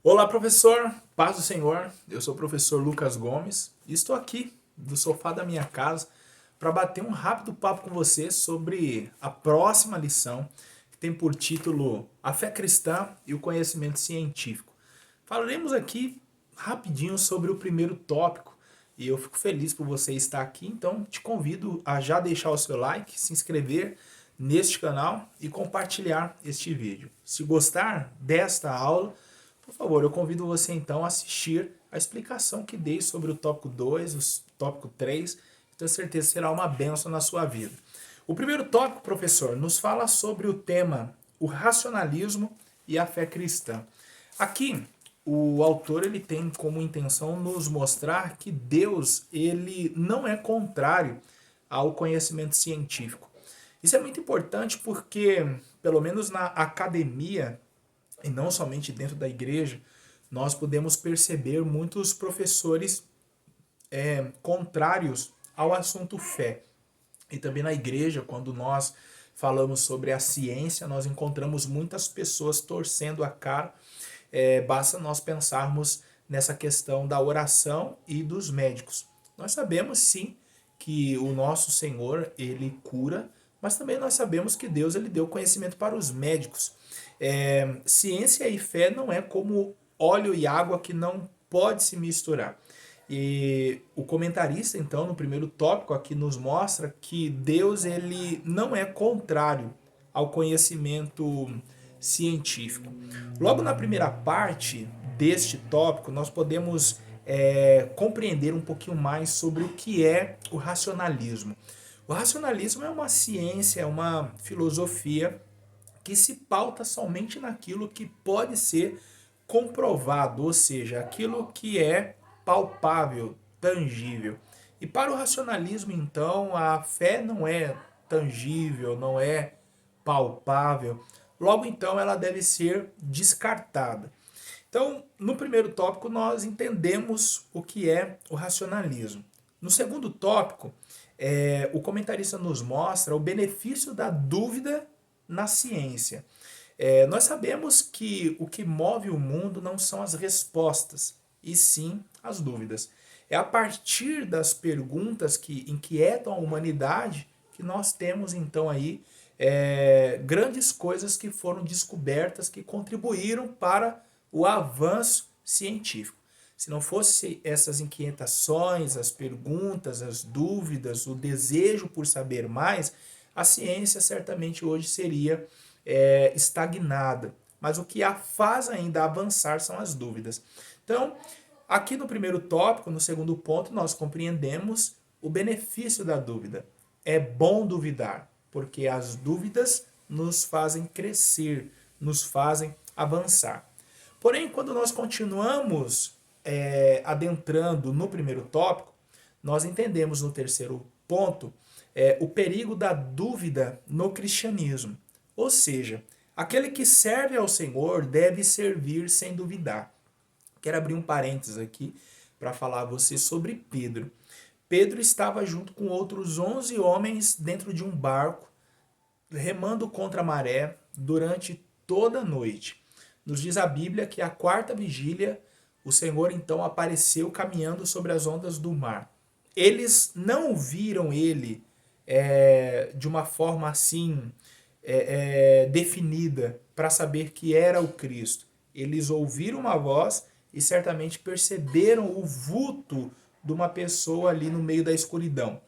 Olá, professor, paz do Senhor. Eu sou o professor Lucas Gomes e estou aqui do sofá da minha casa para bater um rápido papo com você sobre a próxima lição, que tem por título A Fé Cristã e o Conhecimento Científico. Falaremos aqui rapidinho sobre o primeiro tópico e eu fico feliz por você estar aqui, então te convido a já deixar o seu like, se inscrever neste canal e compartilhar este vídeo. Se gostar desta aula, por favor, eu convido você então a assistir a explicação que dei sobre o tópico 2, o tópico 3. Tenho certeza que será uma bênção na sua vida. O primeiro tópico, professor, nos fala sobre o tema o racionalismo e a fé cristã. Aqui, o autor ele tem como intenção nos mostrar que Deus ele não é contrário ao conhecimento científico. Isso é muito importante porque, pelo menos na academia, e não somente dentro da igreja, nós podemos perceber muitos professores contrários ao assunto fé. E também na igreja, quando nós falamos sobre a ciência, nós encontramos muitas pessoas torcendo a cara. Basta nós pensarmos nessa questão da oração e dos médicos. Nós sabemos sim que o nosso Senhor, ele cura, mas também nós sabemos que Deus ele deu conhecimento para os médicos. Ciência e fé não é como óleo e água que não pode se misturar. E o comentarista, então, no primeiro tópico aqui nos mostra que Deus ele não é contrário ao conhecimento científico. Logo na primeira parte deste tópico, nós podemos compreender um pouquinho mais sobre o que é o racionalismo. O racionalismo é uma ciência, é uma filosofia que se pauta somente naquilo que pode ser comprovado, ou seja, aquilo que é palpável, tangível. E para o racionalismo, então, a fé não é tangível, não é palpável. Logo, então, ela deve ser descartada. Então, no primeiro tópico, nós entendemos o que é o racionalismo. No segundo tópico, o comentarista nos mostra o benefício da dúvida na ciência. Nós sabemos que o que move o mundo não são as respostas, e sim as dúvidas. É a partir das perguntas que inquietam a humanidade que nós temos então aí grandes coisas que foram descobertas que contribuíram para o avanço científico. Se não fosse essas inquietações, as perguntas, as dúvidas, o desejo por saber mais, a ciência certamente hoje seria estagnada. Mas o que a faz ainda avançar são as dúvidas. Então, aqui no primeiro tópico, no segundo ponto, nós compreendemos o benefício da dúvida. É bom duvidar, porque as dúvidas nos fazem crescer, nos fazem avançar. Porém, quando nós continuamos adentrando no primeiro tópico, nós entendemos no terceiro ponto o perigo da dúvida no cristianismo. Ou seja, aquele que serve ao Senhor deve servir sem duvidar. Quero abrir um parênteses aqui para falar a você sobre Pedro. Pedro estava junto com outros 11 homens dentro de um barco, remando contra a maré durante toda a noite. Nos diz a Bíblia que a quarta vigília, o Senhor então apareceu caminhando sobre as ondas do mar. Eles não viram ele de uma forma assim definida para saber que era o Cristo. Eles ouviram uma voz e certamente perceberam o vulto de uma pessoa ali no meio da escuridão.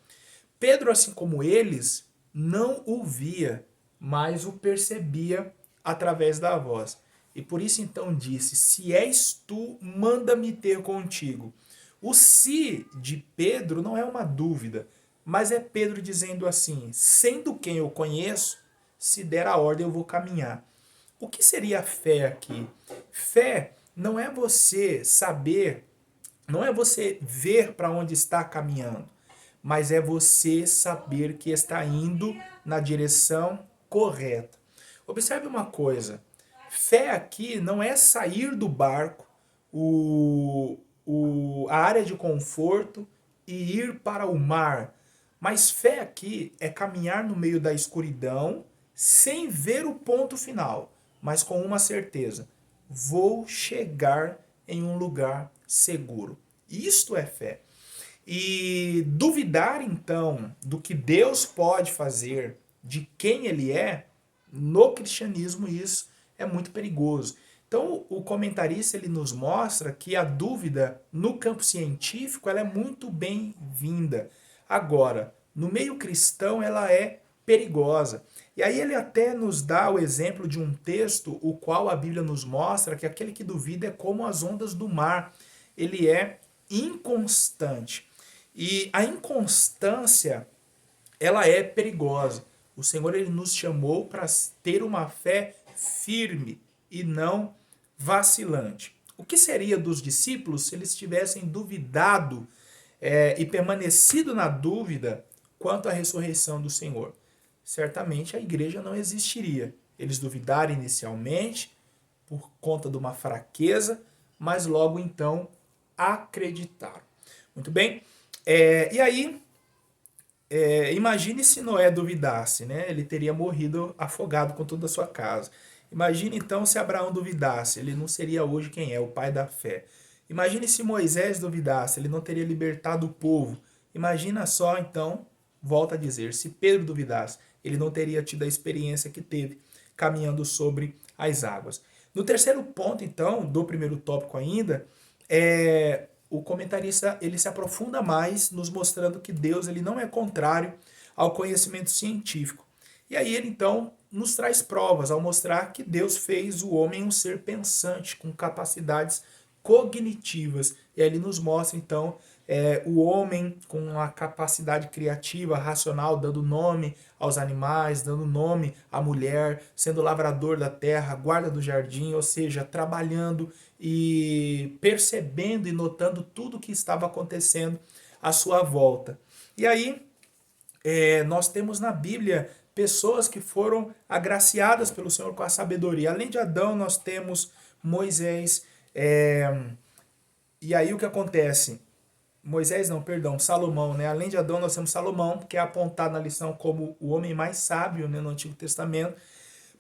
Pedro, assim como eles, não o via, mas o percebia através da voz. E por isso então disse, se és tu, manda-me ter contigo. O se de Pedro não é uma dúvida, mas é Pedro dizendo assim, sendo quem eu conheço, se der a ordem eu vou caminhar. O que seria fé aqui? Fé não é você saber, não é você ver para onde está caminhando, mas é você saber que está indo na direção correta. Observe uma coisa, fé aqui não é sair do barco, a área de conforto e ir para o mar. Mas fé aqui é caminhar no meio da escuridão sem ver o ponto final, mas com uma certeza. vou chegar em um lugar seguro. Isto é fé. E duvidar então do que Deus pode fazer, de quem ele é, no cristianismo isso é muito perigoso. Então o comentarista ele nos mostra que a dúvida no campo científico ela é muito bem-vinda. Agora, no meio cristão ela é perigosa. E aí ele até nos dá o exemplo de um texto o qual a Bíblia nos mostra que aquele que duvida é como as ondas do mar. Ele é inconstante. E a inconstância, ela é perigosa. O Senhor ele nos chamou para ter uma fé firme e não vacilante. O que seria dos discípulos se eles tivessem duvidado e permanecido na dúvida quanto à ressurreição do Senhor? Certamente a igreja não existiria. Eles duvidaram inicialmente por conta de uma fraqueza, mas logo então acreditaram. Muito bem? E aí, imagine se Noé duvidasse, né? Ele teria morrido afogado com toda a sua casa. Imagine então se Abraão duvidasse, ele não seria hoje quem é, o pai da fé. Imagine se Moisés duvidasse, ele não teria libertado o povo. Imagina só então, volta a dizer, se Pedro duvidasse, ele não teria tido a experiência que teve caminhando sobre as águas. No terceiro ponto, então, do primeiro tópico ainda, o comentarista ele se aprofunda mais nos mostrando que Deus ele não é contrário ao conhecimento científico. E aí ele então nos traz provas ao mostrar que Deus fez o homem um ser pensante, com capacidades cognitivas. E aí ele nos mostra então o homem com a capacidade criativa, racional, dando nome aos animais, dando nome à mulher, sendo lavrador da terra, guarda do jardim, ou seja, trabalhando e percebendo e notando tudo o que estava acontecendo à sua volta. E aí nós temos na Bíblia pessoas que foram agraciadas pelo Senhor com a sabedoria. Além de Adão, nós temos Moisés. E aí o que acontece? Moisés não, perdão, Salomão, né? Além de Adão, nós temos Salomão, que é apontado na lição como o homem mais sábio, né, no Antigo Testamento.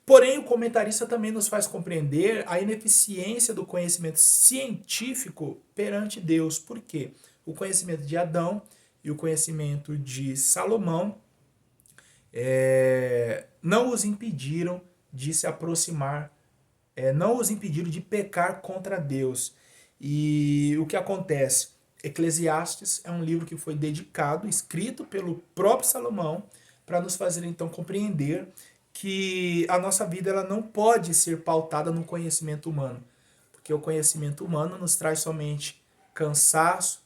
Porém, o comentarista também nos faz compreender a ineficiência do conhecimento científico perante Deus. Por quê? O conhecimento de Adão e o conhecimento de Salomão não os impediram de se aproximar, não os impediram de pecar contra Deus. E o que acontece? Eclesiastes é um livro que foi dedicado, escrito pelo próprio Salomão, para nos fazer então compreender que a nossa vida ela não pode ser pautada no conhecimento humano, porque o conhecimento humano nos traz somente cansaço,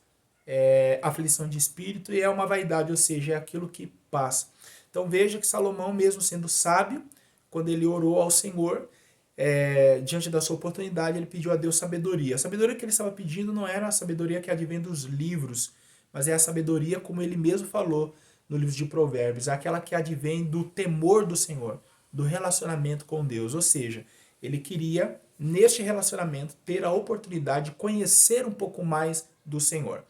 aflição de espírito e é uma vaidade, ou seja, é aquilo que passa. Então veja que Salomão, mesmo sendo sábio, quando ele orou ao Senhor, diante da sua oportunidade, ele pediu a Deus sabedoria. A sabedoria que ele estava pedindo não era a sabedoria que advém dos livros, mas é a sabedoria, como ele mesmo falou no livro de Provérbios, aquela que advém do temor do Senhor, do relacionamento com Deus. Ou seja, ele queria, neste relacionamento, ter a oportunidade de conhecer um pouco mais do Senhor.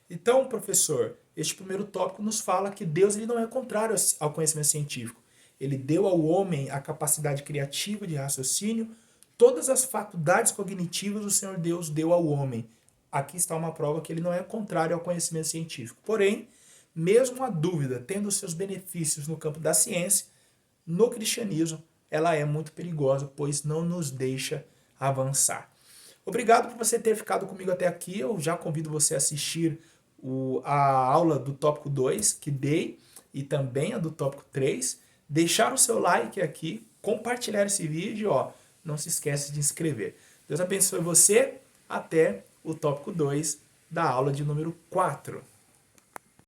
Então, professor, este primeiro tópico nos fala que Deus ele não é contrário ao conhecimento científico. Ele deu ao homem a capacidade criativa de raciocínio, todas as faculdades cognitivas o Senhor Deus deu ao homem. Aqui está uma prova que ele não é contrário ao conhecimento científico. Porém, mesmo a dúvida tendo seus benefícios no campo da ciência, no cristianismo ela é muito perigosa, pois não nos deixa avançar. Obrigado por você ter ficado comigo até aqui. Eu já convido você a assistir a aula do tópico 2 que dei e também a do tópico 3. Deixar o seu like aqui, compartilhar esse vídeo, não se esqueça de inscrever. Deus abençoe você, até o tópico 2 da aula de número 4.